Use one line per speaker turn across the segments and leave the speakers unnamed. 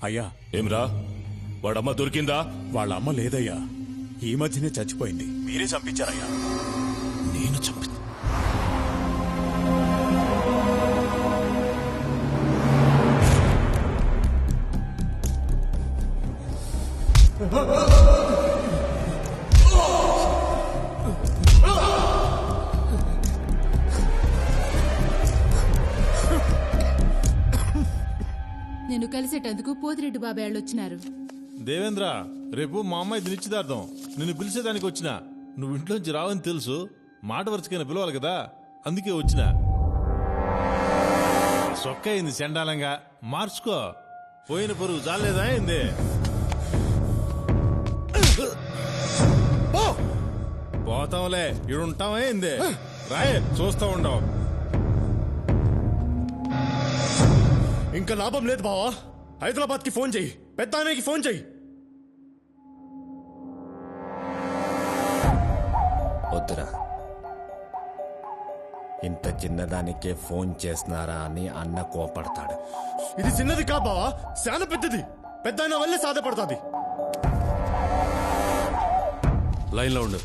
అయ్యా
ఏమ్రా వాడమ్మ దొరికిందా?
వాళ్ళ అమ్మ లేదయ్యా, ఈ మధ్యనే చచ్చిపోయింది. మీరే చంపించారయ్యా.
నేను చంపి
నేను కలిసేటందుకు పోతిరెడ్డి బాబాయ్ వాళ్ళు వచ్చినారు.
దేవేంద్ర, రేపు మా అమ్మాయి నిశ్చితార్థం. నిన్ను పిలిచేదానికి వచ్చినా. నువ్వు ఇంట్లోంచి రావని తెలుసు, మాట వరుసకైనా పిలవాలి కదా, అందుకే వచ్చినా. సొక్క అయింది చండాలంగా, మార్చుకో. పోయిన పరువు చాలేదా అయింది. పోతాంలే, ఇడుంటావా అయింది. రాయ్, చూస్తా ఉండవు.
ఇంకా లాభం లేదు బావా. హైదరాబాద్ కి ఫోన్ చెయ్యి, పెద్ద ఆయనకి ఫోన్ చెయ్యి.
వద్దురా, ఇంత చిన్నదానికే ఫోన్ చేస్తున్నారా అని అన్న కోపడతాడు.
ఇది చిన్నది కా బావా, చాలా పెద్దది. పెద్ద ఆయన వల్లే సాధపడుతుంది.
లైన్లో ఉండు.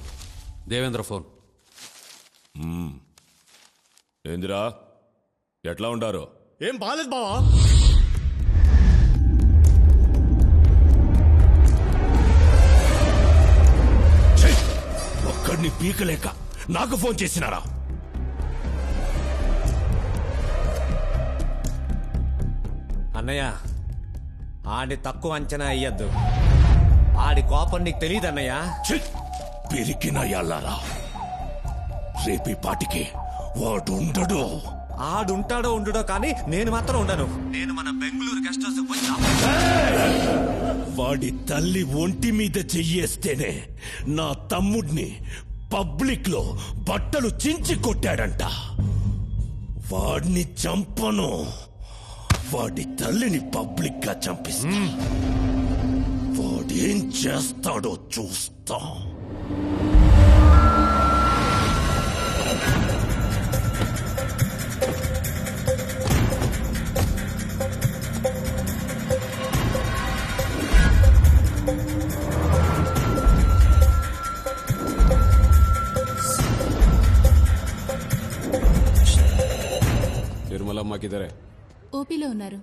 దేవేంద్ర ఫోన్.
ఏందిరా ఎట్లా ఉండారు?
ఏం బాలేదు బావా.
ఒక్కడిని పీకలేక నాకు ఫోన్ చేసినారా?
అన్నయ్య, ఆడి తక్కువ అంచనా అయ్యద్దు. ఆడి కోపం నీకు తెలియదన్నయ్య.
పెరిగిన ఎల్లారా, రేపీ పాటికి వాడు ఉండడు.
ఆడుంటాడో ఉండుడో కానీ నేను మాత్రం ఉండను. నేను మన బెంగళూరు గెస్ట్ హౌస్ పోయినా.
వాడి తల్లి ఒంటి మీద చెయ్యేస్తేనే నా తమ్ముడిని పబ్లిక్ లో బట్టలు చించి కొట్టాడంట. వాడిని చంపను, వాడి తల్లిని పబ్లిక్ గా చంపిస్తా. వాడేం చేస్తాడో చూస్తా.
తిరుమలమ్మ కిదరే?
ఓపీలో ఉన్నారు.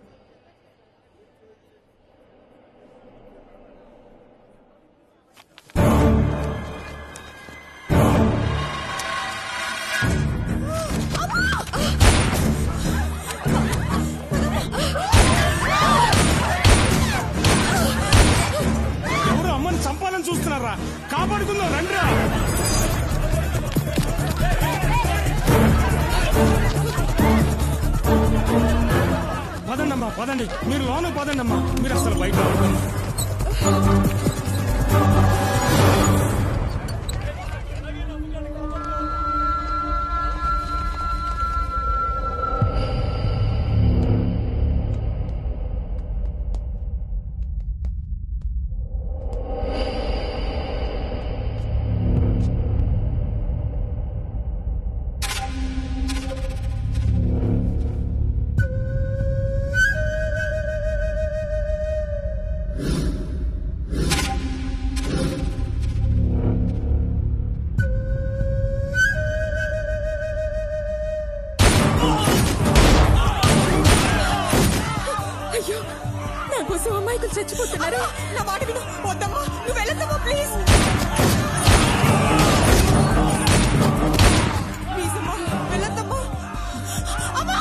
ఎవరు అమ్మని చంపాలని చూస్తున్నారా? కాపాడుకుందాం రండిరా. పదండమ్మా, పదండి. మీరు లోన పదండమ్మా, మీరు అసలు బయట.
చచ్చిపోతున్నారు. నా మాట విను. వద్దమ్మా, నువ్వు వెళ్ళొద్దమ్మా, ప్లీజ్ ప్లీజ్ అమ్మా, వెళ్ళొద్దమ్మా. అమ్మా,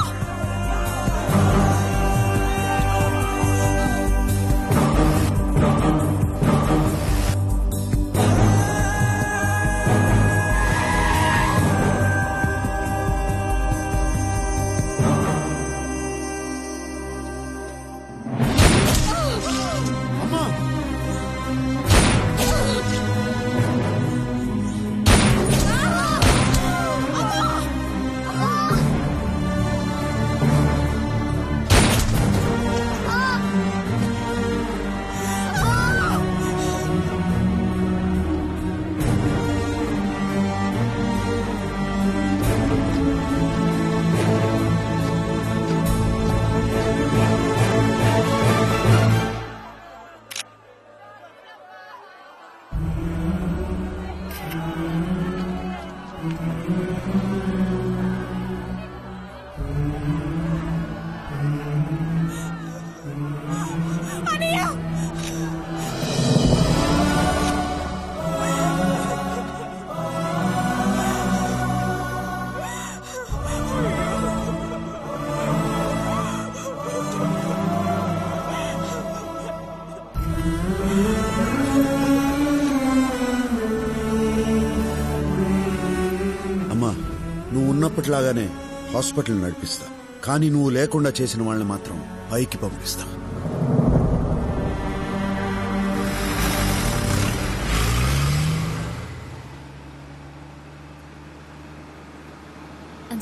నువ్వు ఉన్నప్పటిలాగానే హాస్పిటల్ నడిపిస్తా, కానీ నువ్వు లేకుండా చేసిన వాళ్ళని మాత్రం పైకి పంపిస్తా.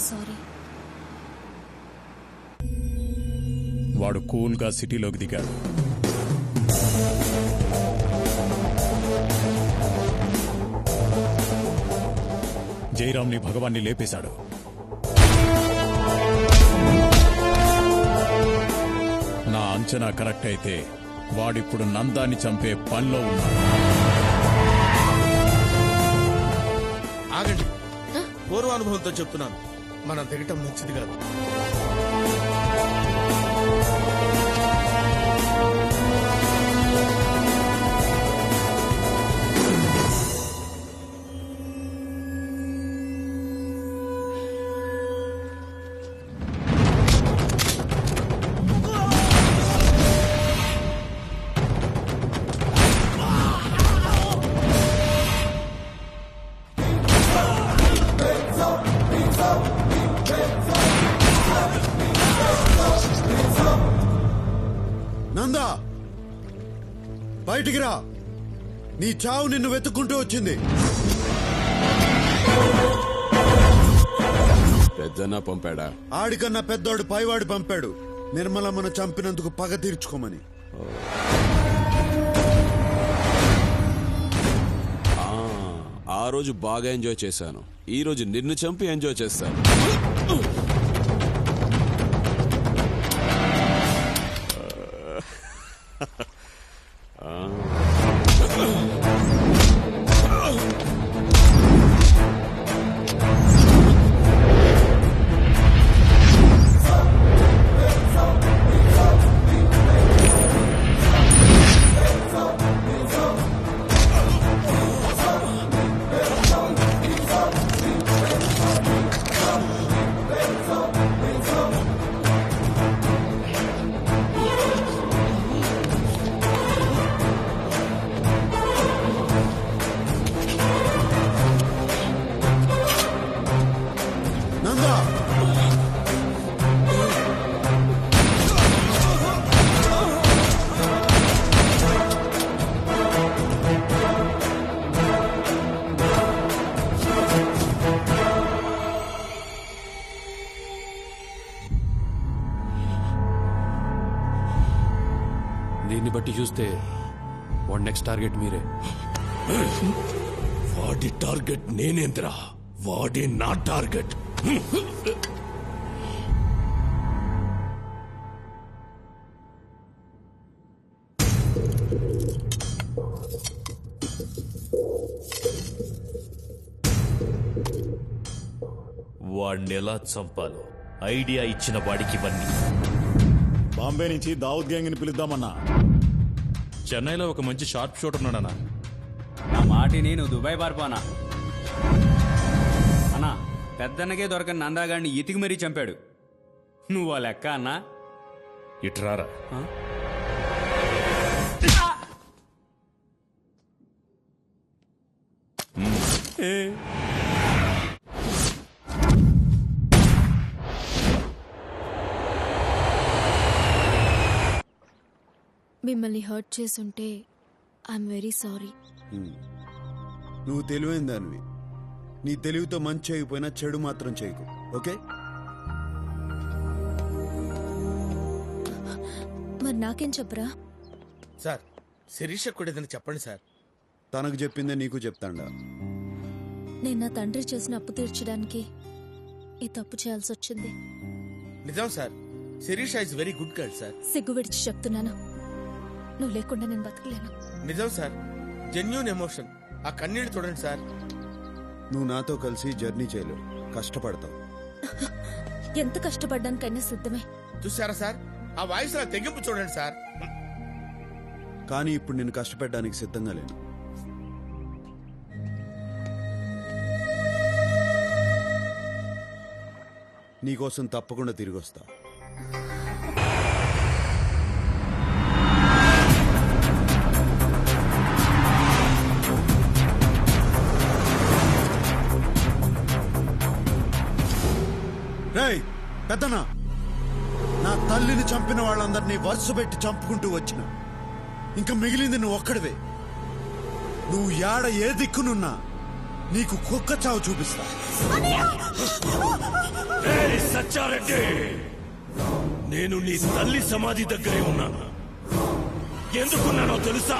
సారీ.
వాడు కూల్గా సిటీలోకి దిగాడు. జయరాంని భగవాన్ని లేపేశాడు. నా అంచనా కరెక్ట్ అయితే వాడిప్పుడు నందాన్ని చంపే పనిలో ఉన్నాడు.
ఆగండి, పూర్వానుభవంతో చెప్తున్నాను, మనం దిగటం మంచిది కాదు.
నందా, బయటికి రా. నీ చావు నిన్ను వెతుక్కుంటూ వచ్చింది.
పెద్దన్న పంపాడా?
ఆడికన్నా పెద్దోడు పైవాడు పంపాడు, నిర్మలమ్మను చంపినందుకు పగ తీర్చుకోమని.
ఆ రోజు బాగా ఎంజాయ్ చేశాను, ఈ రోజు నిన్ను చంపి ఎంజాయ్ చేస్తాను.
దీన్ని బట్టి చూస్తే వాడి నెక్స్ట్ టార్గెట్ మీరే.
వాడి టార్గెట్ నేనేంద్రా, వాడే నా టార్గెట్.
వాడిని ఎలా చంపాలో ఐడియా ఇచ్చిన వాడికి ఇవన్నీ.
బాంబే నుంచి దావుద్ గ్యాంగ్ ని పిలుద్దామన్నా.
చెన్నైలో ఒక మంచి షార్ప్ షూటర్ ఉన్నాడన్నా.
నా మాటిని నువ్వు దుబాయ్ పారిపోనా అన్నా. పెద్దన్నకే దొరకని నందాగాడిని ఇతికి మరీ చంపాడు. నువ్వు ఆ లెక్క అన్నా.
ఇట్రారా.
మిమ్మల్ని హర్ట్ చేసుంటే ఐఎమ్ వెరీ సారీ.
నువ్వు తెలివైన దానివి. నీ తెలివితో మంచి చేయకపోయినా చెడు మాత్రం చేయకు, ఓకే?
మరి నాకేం చెప్పరా?
సార్, శిరీష కూడా ఏదైనా చెప్పండి సార్.
తనకు చెప్పిందే నీకు చెప్తాండా.
నేను నా తండ్రి చేసిన అప్పు తీర్చడానికి ఈ తప్పు చేయాల్సి వచ్చింది.
నిజం sir, Sirisha is very good girl sir.
సిగ్గు విడిచి చెప్తున్నాను, నువ్వు లేకుండా నేను బతకలేను.
నిజం సార్, జెన్యూన్ ఎమోషన్. ఆ కన్నీళ్ళు చూడండి సార్.
నువ్వు నాతో కలిసి జర్నీ చేయలేవు, కష్టపడతావు.
ఎంత కష్టపడ్డానికైనా సిద్ధమే.
చూసారా సార్, ఆ వాయిస్ లా తెగింపు చూడండి సార్.
కానీ ఇప్పుడు నేను కష్టపెట్టడానికి సిద్ధంగా లేను. నీకోసం తప్పకుండా తిరిగి వస్తా. రేయ్ పెద్దనా, నా తల్లిని చంపిన వాళ్ళందరినీ వరుస పెట్టి చంపుకుంటూ వచ్చిన. ఇంకా మిగిలింది నువ్వు ఒక్కడివే. నువ్వు యాడ ఏ దిక్కునున్నా నీకు కుక్క చావు చూపిస్తా.
సచ్చారెడ్డి, నేను నీ తల్లి సమాధి దగ్గరే ఉన్నాను. ఎందుకున్నానో తెలుసా?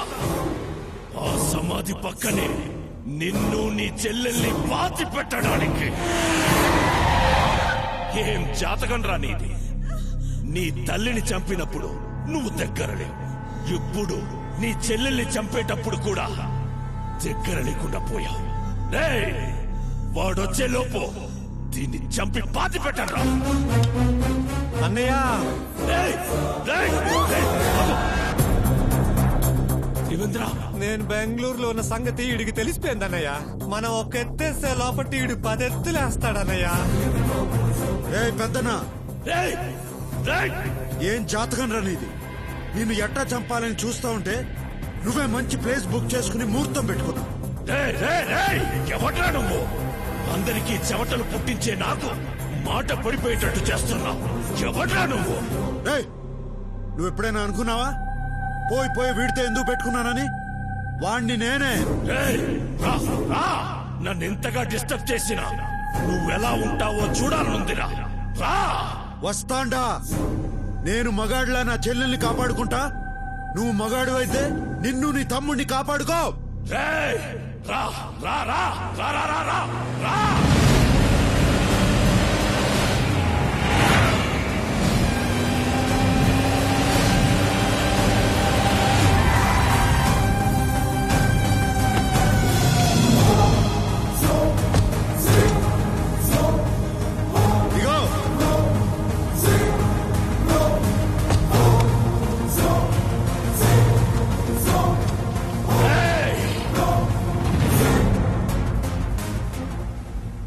ఆ సమాధి పక్కనే నిన్ను నీ చెల్లెల్ని పాతి పెట్టడానికి. ఏం జాతకం రా నీది? నీ తల్లిని చంపినప్పుడు నువ్వు దగ్గర లేవు. ఇప్పుడు నీ చెల్లెల్ని చంపేటప్పుడు కూడా దగ్గర లేకుండా పోయావు. వాడొచ్చే లోపు దీన్ని చంపి పాతి పెట్టరా.
అన్నయ్య, నేను బెంగళూరులో ఉన్న సంగతి వీడికి తెలిసిపోయింది అన్నయ్య. మనం ఒక ఎత్తేస్తే లోపట్టి వీడు 10 ఎత్తులేస్తాడన్నయ్య.
ఏ పెద్దనా, ఏం జాతకం రా నీది? నిన్ను ఎట్టా చంపాలని చూస్తా ఉంటే నువ్వే మంచి ప్లేస్ బుక్ చేసుకుని ముహూర్తం పెట్టుకున్నావు.
ఎవడ్రా నువ్వు? అందరికీ చెమటలు పుట్టించే నాకు మాట పడిపోయేటట్టు చేస్తున్నావు. ఎవడ్రా నువ్వు?
నువ్వు ఎప్పుడైనా అనుకున్నావా పోయి పోయి వీడితే ఎందుకు పెట్టుకున్నానని? వాణ్ణి నేనే.
నన్ను ఎంతగా డిస్టర్బ్ చేసినా నువ్వెలా ఉంటావో చూడాలనుందిరా.
వస్తాండా. నేను మగాడిలా నా చెల్లెల్ని కాపాడుకుంటా. నువ్వు మగాడు అయితే నిన్ను నీ తమ్ముడిని కాపాడుకో.
రా రా రా రా రా రా రా రా.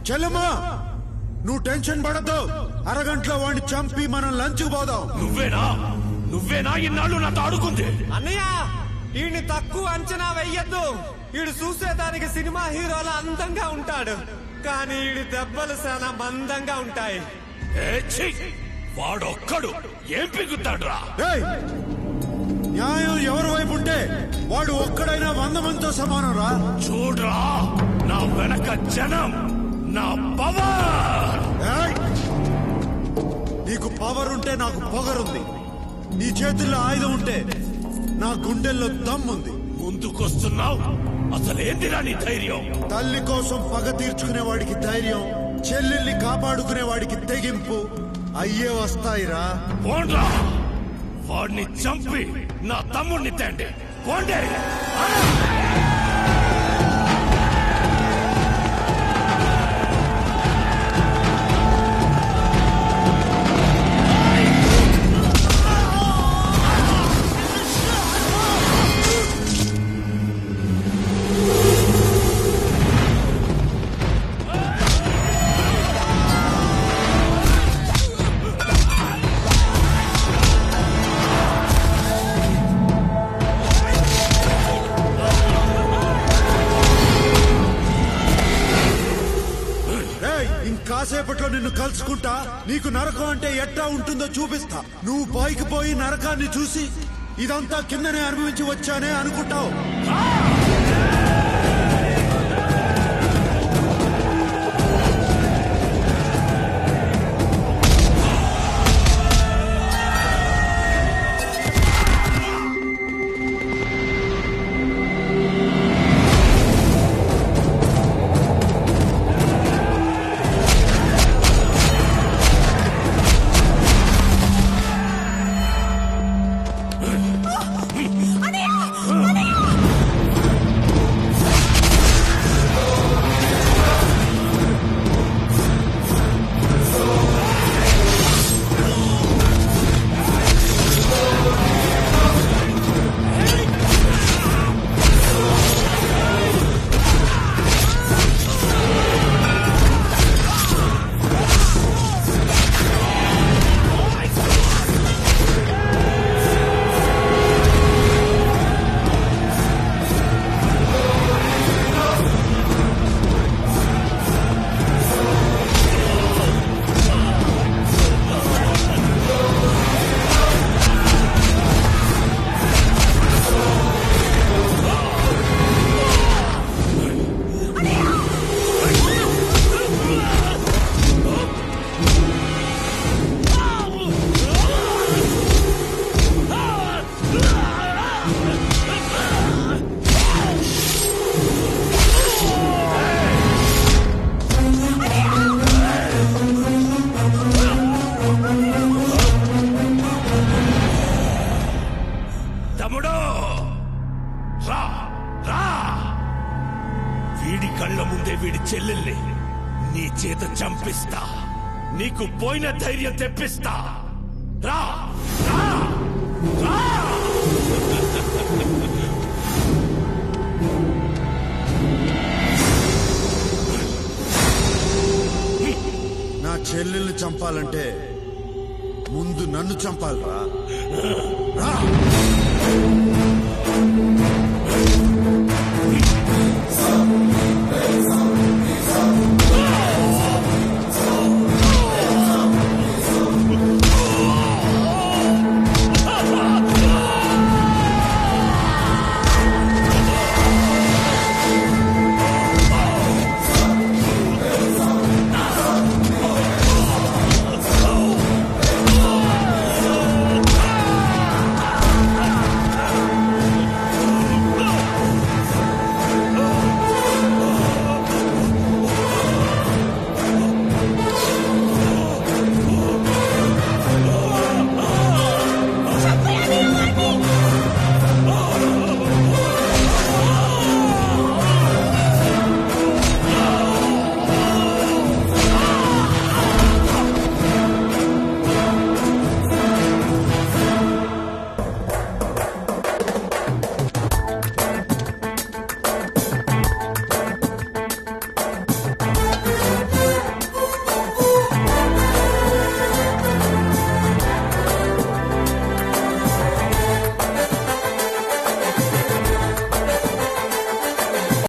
చెల్లెమ్మా, నువ్వు టెన్షన్ పడద్దు. అరగంటలో వాడిని చంపి మనం లంచ్కి పోదాం.
నువ్వేనా ఇన్నాళ్ళు నాతో ఆడుకుంది?
అన్నయ్య, వీడిని తక్కువ అంచనా వెయ్యొద్దు. వీడు చూసేదానికి సినిమా హీరోల అందంగా ఉంటాడు, కానీ వీడి దెబ్బలు చాలా మందంగా ఉంటాయి.
వాడొక్కడు ఏం పిగుతాడ్రా?
న్యాయం ఎవరి వైపు ఉంటే వాడు ఒక్కడైనా 100 మందితో సమానం రా.
చూడ్రా, నా వెనక జనం, నా పవర్.
నీకు పవర్ ఉంటే నాకు పొగరుంది. నీ చేతుల్లో ఆయుధం ఉంటే నా గుండెల్లో దమ్ముంది.
ముందుకొస్తున్నావు, అసలేందిరా నీ ధైర్యం?
తల్లి కోసం పగ తీర్చుకునే వాడికి ధైర్యం, చెల్లెల్ని కాపాడుకునే వాడికి తెగింపు అయ్యే వస్తాయిరా.
పోండ్రా, వాడిని చంపి నా తమ్ముడిని తేండి. పోండి.
కాసేపట్లో నిన్ను కలుసుకుంటా. నీకు నరకం అంటే ఎట్లా ఉంటుందో చూపిస్తా. నువ్వు పైకి పోయి నరకాన్ని చూసి ఇదంతా కిందనే అనుభవించి వచ్చానే అనుకుంటావు.
నీ చేత చంపిస్తా, నీకు పోయిన ధైర్యం తెప్పిస్తా. రా రా రా.
నా చెల్లెల్ని చంపాలంటే ముందు నన్ను చంపాలరా.